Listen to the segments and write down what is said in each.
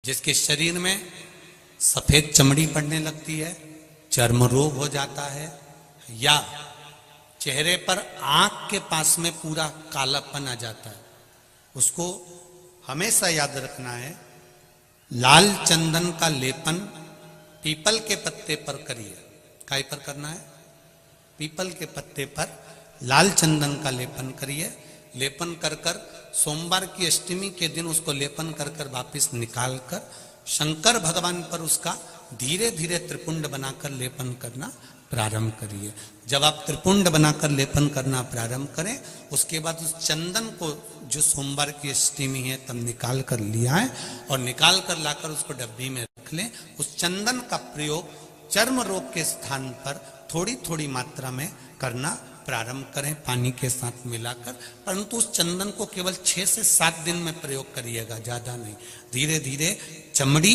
जिसके शरीर में सफेद चमड़ी पड़ने लगती है, चर्म रोग हो जाता है, या चेहरे पर आंख के पास में पूरा कालापन आ जाता है, उसको हमेशा याद रखना है, लाल चंदन का लेपन पीपल के पत्ते पर करिए। काय पर करना है? पीपल के पत्ते पर लाल चंदन का लेपन करिए। लेपन कर कर सोमवार की अष्टमी के दिन उसको लेपन कर कर वापिस निकाल कर शंकर भगवान पर उसका धीरे धीरे त्रिपुंड बनाकर लेपन करना प्रारंभ करिए। जब आप त्रिपुंड बनाकर लेपन करना प्रारंभ करें, उसके बाद उस चंदन को जो सोमवार की अष्टमी है तब निकाल कर लिया है और निकाल कर लाकर उसको डब्बी में रख लें। उस चंदन का प्रयोग चर्म रोग के स्थान पर थोड़ी थोड़ी मात्रा में करना प्रारंभ करें, पानी के साथ मिलाकर। परंतु उस चंदन को केवल 6 से 7 दिन में प्रयोग करिएगा, ज्यादा नहीं। धीरे धीरे चमड़ी,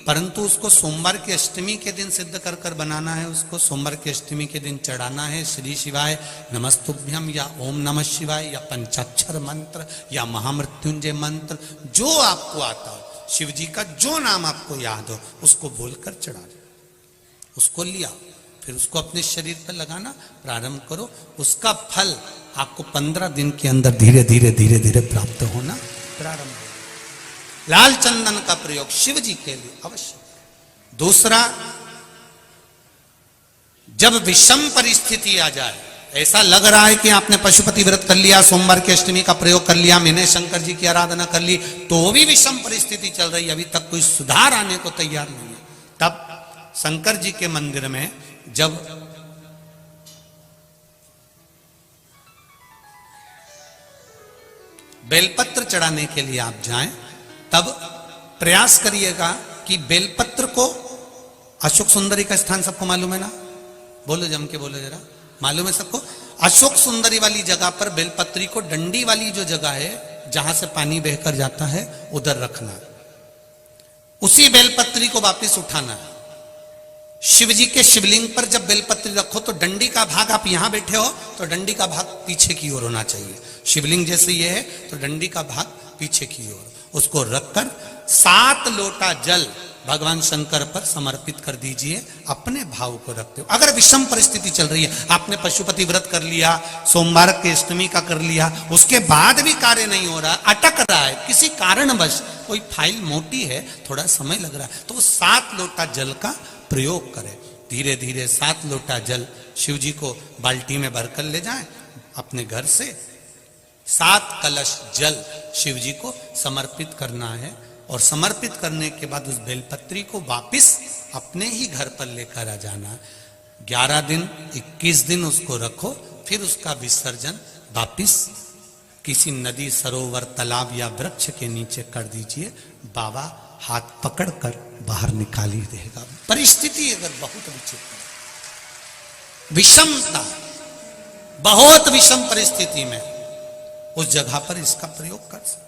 परंतु उसको सोमवार की अष्टमी के दिन सिद्ध कर कर बनाना है। उसको सोमवार की अष्टमी के दिन चढ़ाना है श्री शिवाय नमस्तुभ्यम या ओम नमः शिवाय या पंचाक्षर मंत्र या महामृत्युंजय मंत्र, जो आपको आता हो, शिव जी का जो नाम आपको याद हो उसको बोलकर चढ़ा दो। उसको लिया, फिर उसको अपने शरीर पर लगाना प्रारंभ करो। उसका फल आपको 15 दिन के अंदर धीरे धीरे धीरे धीरे प्राप्त होना प्रारंभ हो। लाल चंदन का प्रयोग शिव जी के लिए अवश्य। दूसरा, जब विषम परिस्थिति आ जाए, ऐसा लग रहा है कि आपने पशुपति व्रत कर लिया, सोमवार की अष्टमी का प्रयोग कर लिया, मैंने शंकर जी की आराधना कर ली, तो भी विषम परिस्थिति चल रही है, अभी तक कोई सुधार आने को तैयार नहीं है, तब शंकर जी के मंदिर में जब बेलपत्र चढ़ाने के लिए आप जाएं, तब प्रयास करिएगा कि बेलपत्र को, अशोक सुंदरी का स्थान सबको मालूम है ना? बोलो, जम के बोलो जरा, मालूम है सबको? अशोक सुंदरी वाली जगह पर बेलपत्री को डंडी वाली जो जगह है जहां से पानी बहकर जाता है उधर रखना। उसी बेलपत्री को वापस उठाना है। शिव जी के शिवलिंग पर जब बेलपत्री रखो तो डंडी का भाग, आप यहां बैठे हो तो डंडी का भाग पीछे की ओर होना चाहिए। शिवलिंग जैसे ये है तो डंडी का भाग पीछे की ओर, उसको रखकर 7 लोटा जल भगवान शंकर पर समर्पित कर दीजिए, अपने भाव को रखते हो। अगर विषम परिस्थिति चल रही है, आपने पशुपति व्रत कर लिया, सोमवार के अष्टमी का कर लिया, उसके बाद भी कार्य नहीं हो रहा, अटक रहा है किसी कारणवश, कोई फाइल मोटी है, थोड़ा समय लग रहा है, तो 7 लोटा जल का प्रयोग करें। धीरे धीरे 7 लोटा जल शिव जी को बाल्टी में भरकर ले जाएं अपने घर से। 7 कलश जल शिव जी को समर्पित करना है और समर्पित करने के बाद उस बेलपत्री को वापिस अपने ही घर पर लेकर आ जाना। 11 दिन 21 दिन उसको रखो, फिर उसका विसर्जन वापिस किसी नदी, सरोवर, तालाब या वृक्ष के नीचे कर दीजिए। बाबा हाथ पकड़कर बाहर निकाल ही देगा। परिस्थिति अगर बहुत विचित्र, विषमता, बहुत विषम परिस्थिति में उस जगह पर इसका प्रयोग कर सकते।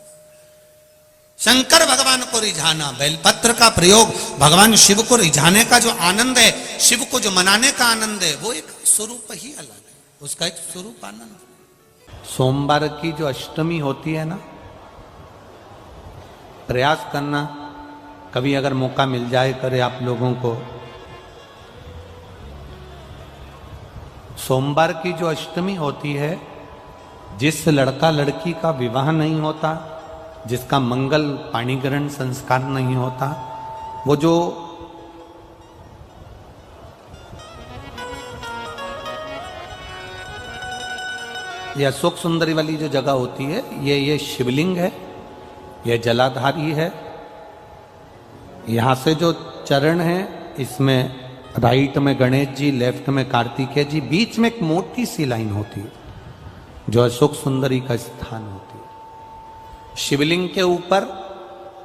शंकर भगवान को रिझाना, बेलपत्र का प्रयोग भगवान शिव को रिझाने का जो आनंद है, शिव को जो मनाने का आनंद है, वो एक स्वरूप ही अलग है, उसका एक स्वरूप आनंद। सोमवार की जो अष्टमी होती है ना, प्रयास करना, कभी अगर मौका मिल जाए करे आप लोगों को, सोमवार की जो अष्टमी होती है, जिस लड़का लड़की का विवाह नहीं होता, जिसका मंगल पाणिग्रहण संस्कार नहीं होता, वो जो ये अशोक सुंदरी वाली जो जगह होती है, ये शिवलिंग है, ये जलाधारी है। यहाँ से जो चरण है, इसमें राइट में गणेश जी, लेफ्ट में कार्तिकेय जी, बीच में एक मोटी सी लाइन होती है जो अशोक सुंदरी का स्थान होती है। शिवलिंग के ऊपर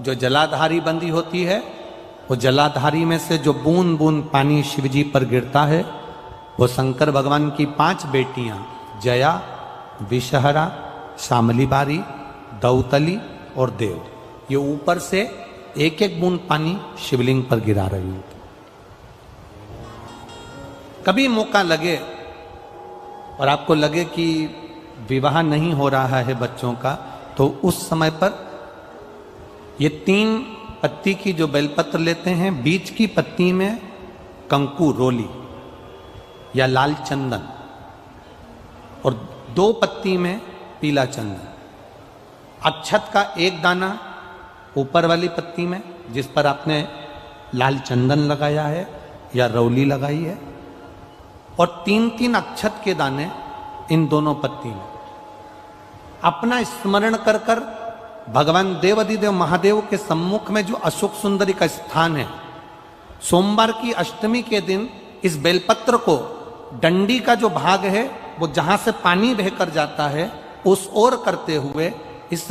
जो जलाधारी बंदी होती है, वो जलाधारी में से जो बूंद बूंद पानी शिव जी पर गिरता है, वो शंकर भगवान की 5 बेटियां जया, विषहरा, शामली बारी, दौतली और देव, ये ऊपर से एक एक बूंद पानी शिवलिंग पर गिरा रही होती। कभी मौका लगे और आपको लगे कि विवाह नहीं हो रहा है बच्चों का, तो उस समय पर ये 3 पत्ती की जो बेलपत्र लेते हैं, बीच की पत्ती में कंकु रोली या लाल चंदन और 2 पत्ती में पीला चंदन, अक्षत का एक दाना ऊपर वाली पत्ती में जिस पर आपने लाल चंदन लगाया है या रौली लगाई है, और 3-3 अक्षत के दाने इन दोनों पत्ती में। अपना स्मरण कर कर भगवान देवाधिदेव महादेव के सम्मुख में जो अशोक सुंदरी का स्थान है, सोमवार की अष्टमी के दिन इस बेलपत्र को डंडी का जो भाग है वो जहां से पानी बहकर जाता है उस ओर करते हुए इस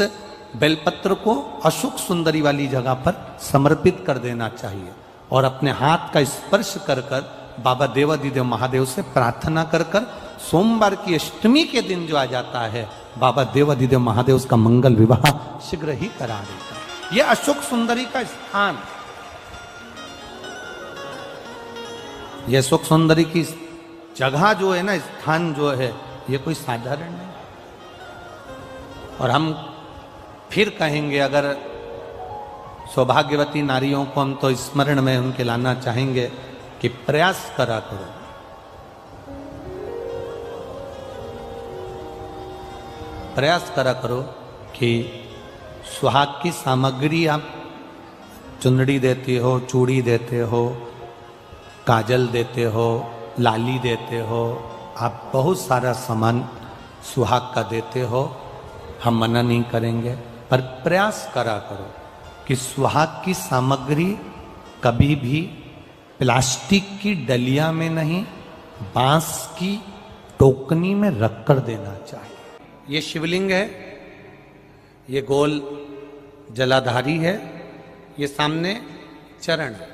बेलपत्र को अशोक सुंदरी वाली जगह पर समर्पित कर देना चाहिए और अपने हाथ का स्पर्श कर कर बाबा देवाधिदेव महादेव से प्रार्थना कर कर सोमवार की अष्टमी के दिन जो आ जाता है, बाबा देवाधिदेव महादेव उसका मंगल विवाह शीघ्र ही करा देता है। यह अशोक सुंदरी का स्थान, यह अशोक सुंदरी की जगह जो है ना, स्थान जो है, ये कोई साधारण नहीं। और हम फिर कहेंगे, अगर सौभाग्यवती नारियों को हम तो स्मरण में उनके लाना चाहेंगे कि प्रयास करा करो, प्रयास करा करो कि सुहाग की सामग्री आप चुंदड़ी देते हो, चूड़ी देते हो, काजल देते हो, लाली देते हो, आप बहुत सारा सामान सुहाग का देते हो, हम मना नहीं करेंगे, पर प्रयास करा करो कि सुहाग की सामग्री कभी भी प्लास्टिक की डलिया में नहीं, बांस की टोकनी में रखकर देना चाहिए। ये शिवलिंग है, ये गोल जलाधारी है, ये सामने चरण है,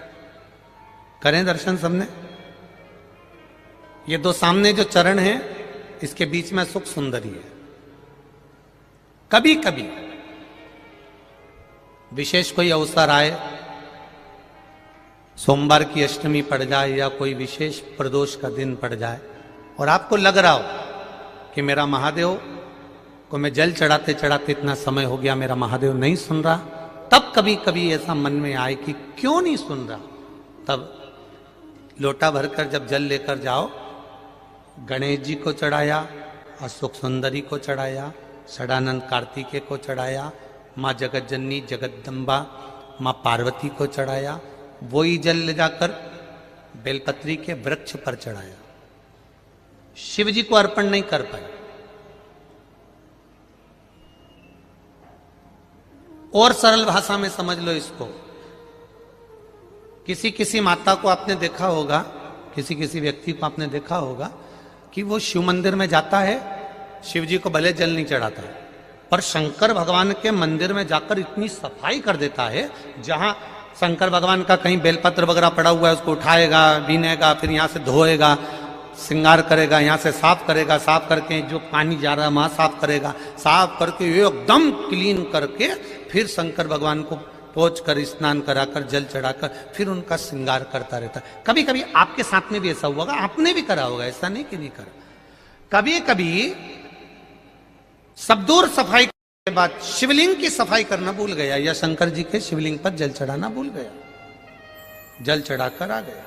करें दर्शन सबने। ये 2 सामने जो चरण है, इसके बीच में सुख सुंदरी है। कभी कभी विशेष कोई अवसर आए, सोमवार की अष्टमी पड़ जाए या कोई विशेष प्रदोष का दिन पड़ जाए और आपको लग रहा हो कि मेरा महादेव को मैं जल चढ़ाते चढ़ाते इतना समय हो गया, मेरा महादेव नहीं सुन रहा, तब कभी कभी ऐसा मन में आए कि क्यों नहीं सुन रहा, तब लोटा भरकर जब जल लेकर जाओ, गणेश जी को चढ़ाया, अशोक सुंदरी को चढ़ाया, षडानंद कार्तिकेय को चढ़ाया, माँ जगत जननी जगदम्बा माँ पार्वती को चढ़ाया, वही जल ले जाकर बेलपत्री के वृक्ष पर चढ़ाया। शिव जी को अर्पण नहीं कर पाए। और सरल भाषा में समझ लो इसको, किसी किसी माता को आपने देखा होगा, किसी किसी व्यक्ति को आपने देखा होगा कि वो शिव मंदिर में जाता है, शिव जी को भले जल नहीं चढ़ाता, पर शंकर भगवान के मंदिर में जाकर इतनी सफाई कर देता है, जहां शंकर भगवान का कहीं बेलपत्र वगैरह पड़ा हुआ है उसको उठाएगा, बीनेगा, फिर यहाँ से धोएगा, श्रृंगार करेगा, यहाँ से साफ करेगा, साफ करके जो पानी जा रहा है वहां साफ करेगा, साफ करके एकदम क्लीन करके फिर शंकर भगवान को पोंछ कर स्नान कराकर जल चढ़ाकर फिर उनका श्रृंगार करता रहता है। कभी कभी आपके साथ में भी ऐसा हुआ होगा, आपने भी करा होगा, ऐसा नहीं कि नहीं करा। कभी कभी सब दूर सफाई के बाद शिवलिंग की सफाई करना भूल गया या शंकर जी के शिवलिंग पर जल चढ़ाना भूल गया, जल चढ़ाकर आ गया।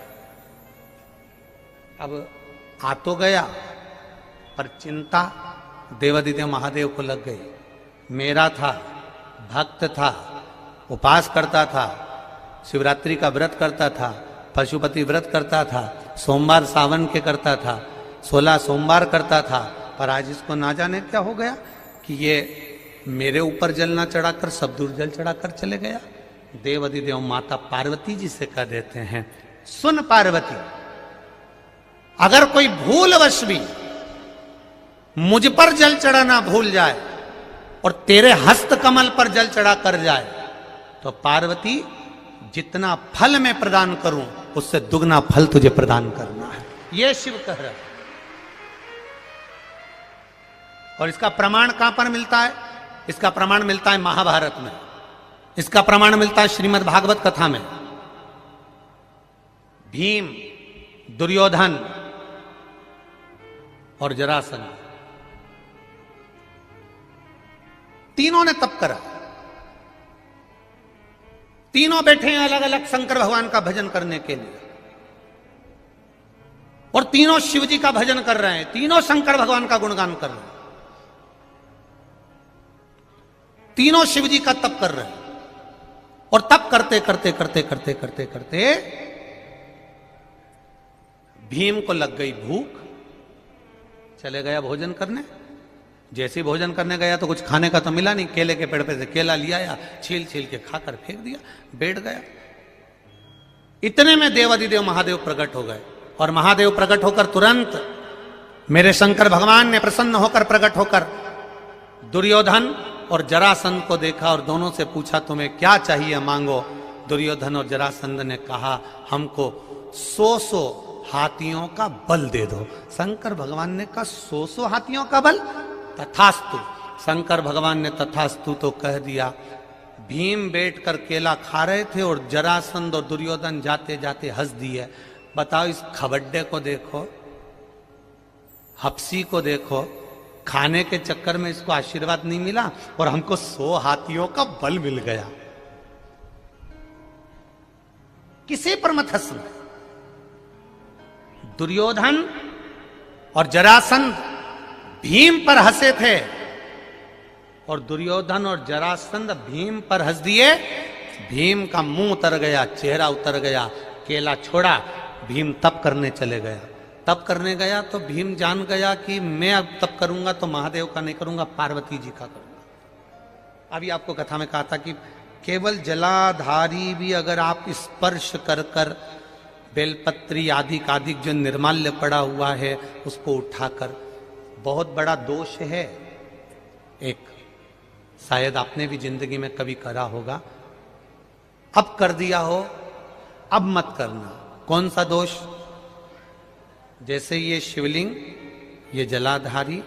अब आ तो गया, पर चिंता देवाधिदेव महादेव को लग गई। मेरा था, भक्त था, उपास करता था, शिवरात्रि का व्रत करता था, पशुपति व्रत करता था, सोमवार सावन के करता था, 16 सोमवार करता था, पर आज इसको ना जाने क्या हो गया कि ये मेरे ऊपर जल ना चढ़ाकर सब दूर जल चढ़ाकर चले गया। देवाधिदेव माता पार्वती जी से कह देते हैं, सुन पार्वती, अगर कोई भूलवश भी मुझ पर जल चढ़ाना भूल जाए और तेरे हस्त कमल पर जल चढ़ा कर जाए, तो पार्वती जितना फल मैं प्रदान करूं उससे दुगना फल तुझे प्रदान करना है। यह शिव कह रहा है। और इसका प्रमाण कहां पर मिलता है? इसका प्रमाण मिलता है महाभारत में, इसका प्रमाण मिलता है श्रीमद् भागवत कथा में। भीम, दुर्योधन और जरासंध तीनों ने तप करा। तीनों बैठे हैं अलग अलग शंकर भगवान का भजन करने के लिए, और तीनों शिव जी का भजन कर रहे हैं, तीनों शंकर भगवान का गुणगान कर रहे हैं, तीनों शिव जी का तप कर रहे हैं। और तप करते करते करते करते करते करते भीम को लग गई भूख, चले गया भोजन करने। जैसे ही भोजन करने गया तो कुछ खाने का तो मिला नहीं, केले के पेड़ पे से केला लिया या छील छील के खाकर फेंक दिया, बैठ गया। इतने में देवादिदेव महादेव प्रकट हो गए, और महादेव प्रकट होकर तुरंत मेरे शंकर भगवान ने प्रसन्न होकर प्रकट होकर दुर्योधन और जरासंध को देखा और दोनों से पूछा तुम्हें क्या चाहिए मांगो। दुर्योधन और जरासंध ने कहा हमको 100 हाथियों का बल दे दो। शंकर भगवान ने कहा 100 हाथियों का बल, तथास्तु। शंकर भगवान ने तथास्तु तो कह दिया। भीम बैठकर केला खा रहे थे और जरासंध और दुर्योधन जाते जाते हंस दिए। बताओ, इस खबड्डे को देखो, हप्सी को देखो, खाने के चक्कर में इसको आशीर्वाद नहीं मिला और हमको 100 हाथियों का बल मिल गया। किसी पर मत हंसना। दुर्योधन और जरासंध भीम पर हंसे थे, और दुर्योधन और जरासंध भीम पर हंस दिए। भीम का मुंह उतर गया, चेहरा उतर गया, केला छोड़ा, भीम तप करने चले गया। तप करने गया तो भीम जान गया कि मैं अब तप करूंगा तो महादेव का नहीं करूंगा, पार्वती जी का करूंगा। अभी आपको कथा में कहा था कि केवल जलाधारी भी अगर आप स्पर्श कर कर बेलपत्री आदि कादिक जो निर्माल्य पड़ा हुआ है उसको उठाकर, बहुत बड़ा दोष है एक, शायद आपने भी जिंदगी में कभी करा होगा, अब कर दिया हो, अब मत करना। कौन सा दोष? जैसे ये शिवलिंग, ये जलाधारी,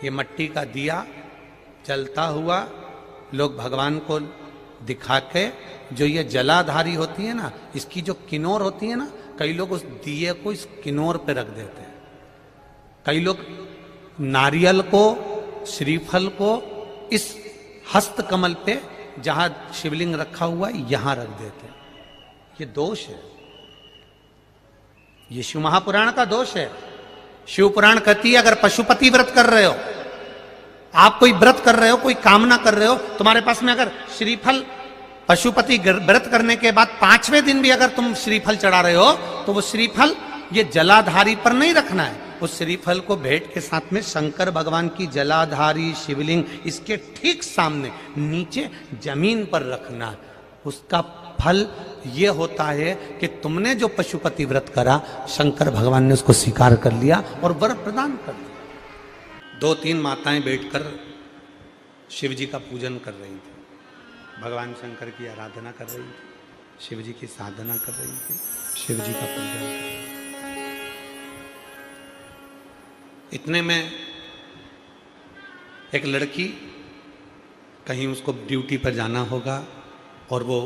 ये मट्टी का दिया जलता हुआ लोग भगवान को दिखा के, जो ये जलाधारी होती है ना, इसकी जो किनोर होती है ना, कई लोग उस दिए को इस किनोर पे रख देते हैं। कई लोग नारियल को, श्रीफल को इस हस्त कमल पे जहां शिवलिंग रखा हुआ है यहां रख देते हैं। ये दोष है, ये शिव महापुराण का दोष है। शिव पुराण कहती है अगर पशुपति व्रत कर रहे हो, आप कोई व्रत कर रहे हो, कोई कामना कर रहे हो, तुम्हारे पास में अगर श्रीफल, पशुपति व्रत करने के बाद 5वें दिन भी अगर तुम श्रीफल चढ़ा रहे हो तो वो श्रीफल ये जलाधारी पर नहीं रखना है। उस श्रीफल को भेंट के साथ में शंकर भगवान की जलाधारी शिवलिंग इसके ठीक सामने नीचे जमीन पर रखना है। उसका फल ये होता है कि तुमने जो पशुपति व्रत करा, शंकर भगवान ने उसको स्वीकार कर लिया और वर प्रदान कर दिया। 2-3 माताएं बैठकर शिव जी का पूजन कर रही थी, भगवान शंकर की आराधना कर रही थी, शिव जी की साधना कर रही थी, शिव जी का पूजन कर रही थी। इतने में एक लड़की, कहीं उसको ड्यूटी पर जाना होगा, और वो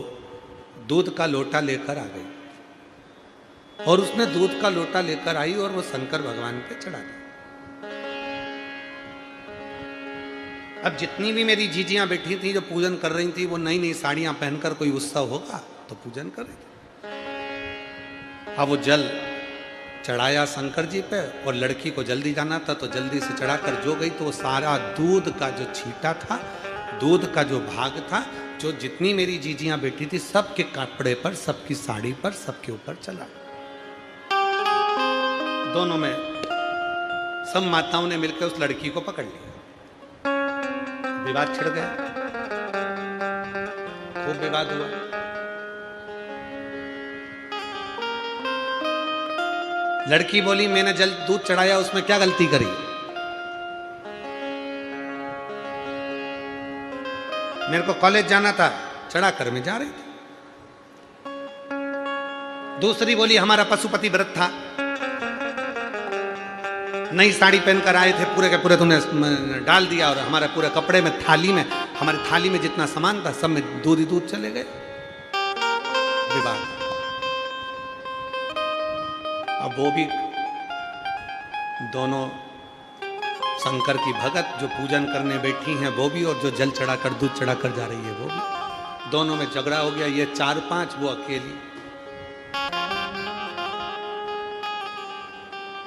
दूध का लोटा लेकर आ गई, और उसने दूध का लोटा लेकर आई और वो शंकर भगवान पे चढ़ा दी। अब जितनी भी मेरी जीजियां बैठी थी जो पूजन कर रही थी, वो नई नई साड़ियां पहनकर, कोई उत्सव होगा तो पूजन कर रही थी। अब वो जल चढ़ाया शंकर जी पे, और लड़की को जल्दी जाना था तो जल्दी से चढ़ाकर जो गई तो वो सारा दूध का जो छींटा था, दूध का जो भाग था, जो जितनी मेरी जीजियां बैठी थी सबके कपड़े पर, सबकी साड़ी पर, सबके ऊपर चला। दोनों में सब माताओं ने मिलकर उस लड़की को पकड़ लिया। विवाद छिड़ गया, खूब विवाद हुआ। लड़की बोली मैंने जल दूध चढ़ाया, उसमें क्या गलती करी? मेरे को कॉलेज जाना था, चढ़ा कर मैं जा रही थी। दूसरी बोली हमारा पशुपति व्रत था, नई साड़ी पहनकर आए थे, पूरे के पूरे तुमने डाल दिया, और हमारे पूरे कपड़े में, थाली में, हमारी थाली में जितना सामान था सब में दूध ही दूध चले गए। विवाद। अब वो भी दोनों शंकर की भगत जो पूजन करने बैठी हैं वो भी, और जो जल चढ़ाकर दूध चढ़ाकर जा रही है वो भी, दोनों में झगड़ा हो गया, ये 4-5, वो अकेली।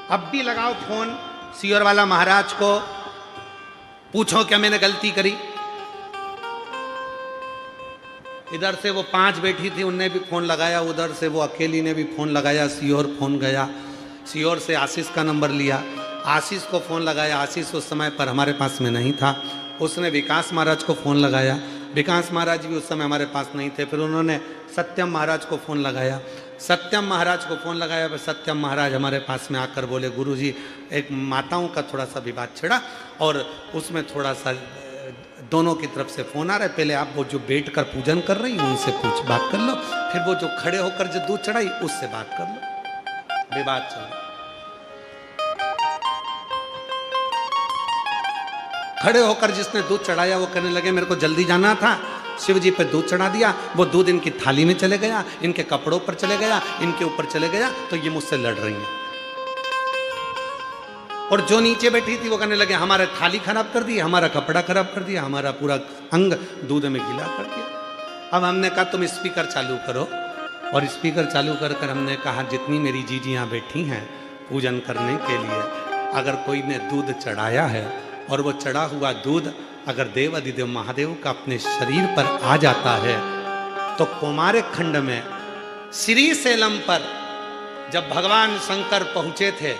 अब भी लगाओ फोन सीओर वाला महाराज को, पूछो क्या मैंने गलती करी। इधर से वो 5 बैठी थी, उनने भी फोन लगाया, उधर से वो अकेली ने भी फोन लगाया, सीओर फोन गया, सीओर से आशीष का नंबर लिया, आशीष को फोन लगाया, आशीष उस समय पर हमारे पास में नहीं था, उसने विकास महाराज को फोन लगाया, विकास महाराज भी उस समय हमारे पास नहीं थे, फिर उन्होंने सत्यम महाराज को फोन लगाया, सत्यम महाराज को फोन लगाया, फिर सत्यम महाराज हमारे पास में आकर बोले, गुरुजी एक माताओं का थोड़ा सा विवाद छिड़ा और उसमें थोड़ा सा दोनों की तरफ से फोन आ रहा है, पहले आप वो जो बैठ कर पूजन कर रही हैं उनसे कुछ बात कर लो, फिर वो जो खड़े होकर जो दूध चढ़ाई उससे बात कर लो, विवाद चल। खड़े होकर जिसने दूध चढ़ाया वो कहने लगे मेरे को जल्दी जाना था, शिव जी पे दूध चढ़ा दिया, वो दूध इनकी थाली में चले गया, इनके कपड़ों पर चले गया, इनके ऊपर चले गया, तो ये मुझसे लड़ रही हैं। और जो नीचे बैठी थी वो कहने लगे हमारा थाली खराब कर दी, हमारा कपड़ा खराब कर दिया, हमारा पूरा अंग दूध में गीला कर दिया। अब हमने कहा तुम स्पीकर चालू करो, और स्पीकर चालू कर कर हमने कहा जितनी मेरी जीजियाँ बैठी हैं पूजन करने के लिए, अगर कोई ने दूध चढ़ाया है और वो चढ़ा हुआ दूध अगर देव अधिदेव महादेव का अपने शरीर पर आ जाता है, तो कुमार खंड में श्री सैलम पर जब भगवान शंकर पहुंचे थे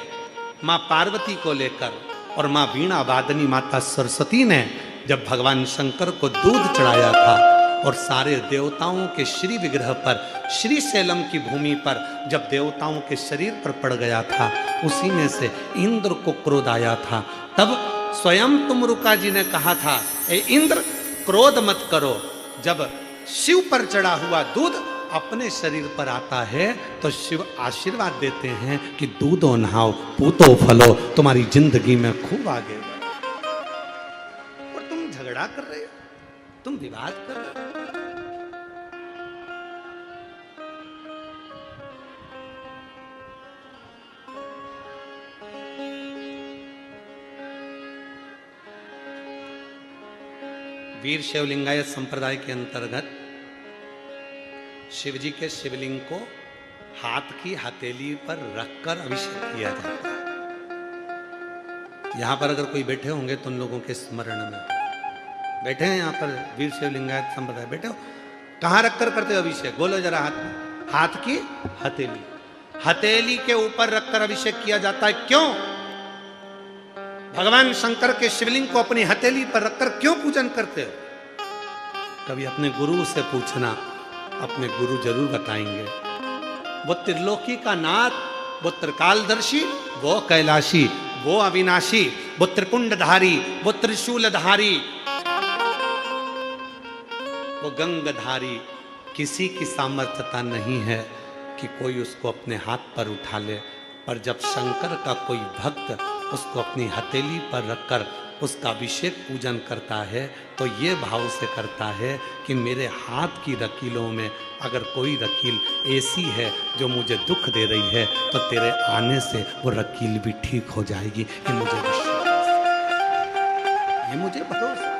माँ पार्वती को लेकर, और माँ वीणा वादनी माता सरस्वती ने जब भगवान शंकर को दूध चढ़ाया था और सारे देवताओं के श्री विग्रह पर श्री सैलम की भूमि पर जब देवताओं के शरीर पर पड़ गया था, उसी में से इंद्र को क्रोध आया था। तब स्वयं तुमरुका जी ने कहा था ए इंद्र क्रोध मत करो, जब शिव पर चढ़ा हुआ दूध अपने शरीर पर आता है तो शिव आशीर्वाद देते हैं कि दूधो नहाओ पूतो फलो, तुम्हारी जिंदगी में खूब आगे बढ़ो। और तुम झगड़ा कर रहे हो, तुम विवाद कर रहे हो। वीर शिवलिंगायत संप्रदाय के अंतर्गत शिवजी के शिवलिंग को हाथ की हथेली पर रखकर अभिषेक किया जाता है। यहां पर अगर कोई बैठे होंगे तो उन लोगों के स्मरण में बैठे हैं, यहां पर वीर शिवलिंगायत संप्रदाय बैठे हो, कहां रखकर करते हो अभिषेक? बोलो जरा हाथ में। हाथ की हथेली, हथेली के ऊपर रखकर अभिषेक किया जाता है। क्यों? भगवान शंकर के शिवलिंग को अपनी हथेली पर रखकर क्यों पूजन करते हो? कभी अपने गुरु से पूछना, अपने गुरु जरूर बताएंगे। वो त्रिलोकी का नाथ, वो त्रिकालदर्शी, वो कैलाशी, वो अविनाशी, वो त्रिपुंडधारी, वो त्रिशूलधारी, वो गंगधारी, किसी की सामर्थ्यता नहीं है कि कोई उसको अपने हाथ पर उठा ले। पर जब शंकर का कोई भक्त उसको अपनी हथेली पर रखकर उसका अभिषेक पूजन करता है तो ये भाव से करता है कि मेरे हाथ की रकीलों में अगर कोई रकील ऐसी है जो मुझे दुख दे रही है तो तेरे आने से वो रकील भी ठीक हो जाएगी। ये मुझे विश्वास है, ये मुझे भरोसा।